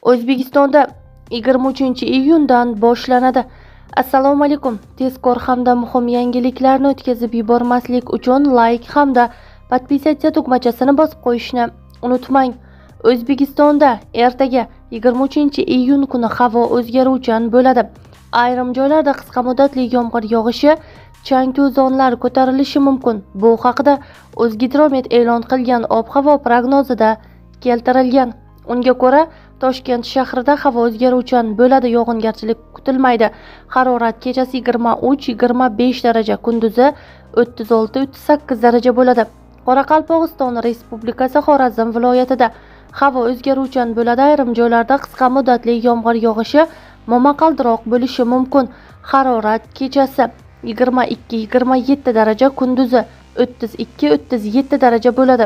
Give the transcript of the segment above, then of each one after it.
O'zbekistonda 23-iyundan boshlanadi. Assalomu alaykum. Tezkor hamda muhim yangiliklarni o'tkazib yubormaslik uchun like hamda podpisatsiya tugmachasini bosib qo'yishni unutmang. O'zbekistonda ertaga 23-iyun kuni havo o'zgaruvchan bo'ladi. Ayrim joylarda qisqa muddatli yomg'ir yog'ishi, chang to'zonlar ko'tarilishi mumkin. Bu haqida O'zgidromet e'lon qilgan ob-havo prognozida keltirilgan. Unga ko'ra, Toshkent shahrida havo o'zgaruvchan bo'ladi, yog'ingarchilik kutilmaydi. Harorat kechasi 23-25 daraja, kunduzi 36-38 daraja bo'ladi. Qoraqalpog'iston Respublikasi Xorazm viloyatida havo o'zgaruvchan bo'ladi. Ayrim joylarda qisqa muddatli yomg'ir yog'ishi, momaqaldiroq bo'lishi mumkin. Harorat kechasi 22-27 daraja, kunduzi 32-37 daraja bo'ladi.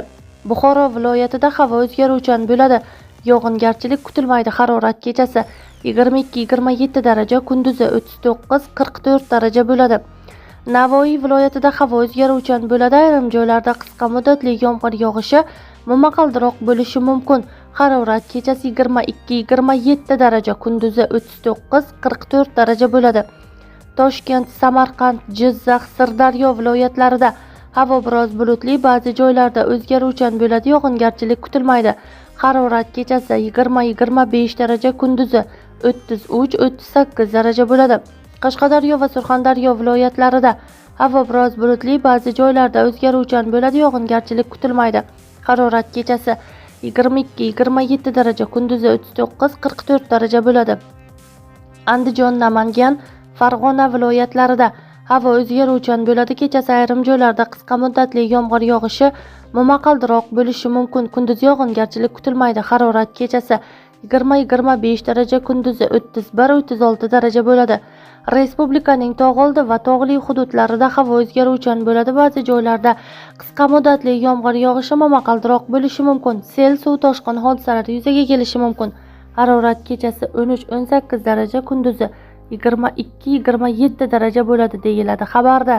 Buxoro viloyatida havo o'zgaruvchan bo'ladi. Yog'ingarchilik kutilmaydi. Harorat kechasi 22-27 daraja, kunduzi 39-44 daraja bo'ladi. Navoiy viloyatida havo o'zgaruvchan bo'ladi. Ayrim joylarda qisqa muddatli yomg'ir yog'ishi, momaqaldiroq bo'lishi mumkin. Harorat kechasi 22-27 daraja, kunduzi 39-44 daraja bo'ladi. Toshkent, Samarqand, Jizzax, Sirdaryo viloyatlarida havo biroz bulutli, ba'zi joylarda o'zgaruvchan bo'ladi. Yog'ingarchilik kutilmaydi. Harorat kechasi 20-25 daraja, kunduzi 33-38 daraja bo'ladi. Qashqadaryo va Surxondaryo viloyatlarida havo biroz bulutli, ba'zi joylarda o'zgaruvchan bo'ladi. Yog'ingarchilik kutilmaydi. Harorat kechasi 22-27 daraja, kunduzi 39-44 daraja bo'ladi. Andijon, Namangan, Farg'ona viloyatlarida havo o'zgaruvchan bo'ladi. Kechasi ayrim joylarda qisqa muddatli yomg'ir yog'ishi, momaqaldiroq bo'lishi mumkin. Kunduz yog'ingarchilik kutilmaydi. Harorat kechasi 20-25 daraja, kunduzi 31-36 daraja bo'ladi. Respublikaning tog' oldi va tog'li hududlarida havo o'zgaruvchan bo'ladi. Ba'zi joylarda qisqa muddatli yomg'ir yog'ishi, momaqaldiroq bo'lishi mumkin. Sel, suv toshqin hodisalari yuzaga kelishi mumkin. Harorat kechasi 13-18 daraja, kunduzi 22-27 daraja bo'ladi deyiladi xabarda.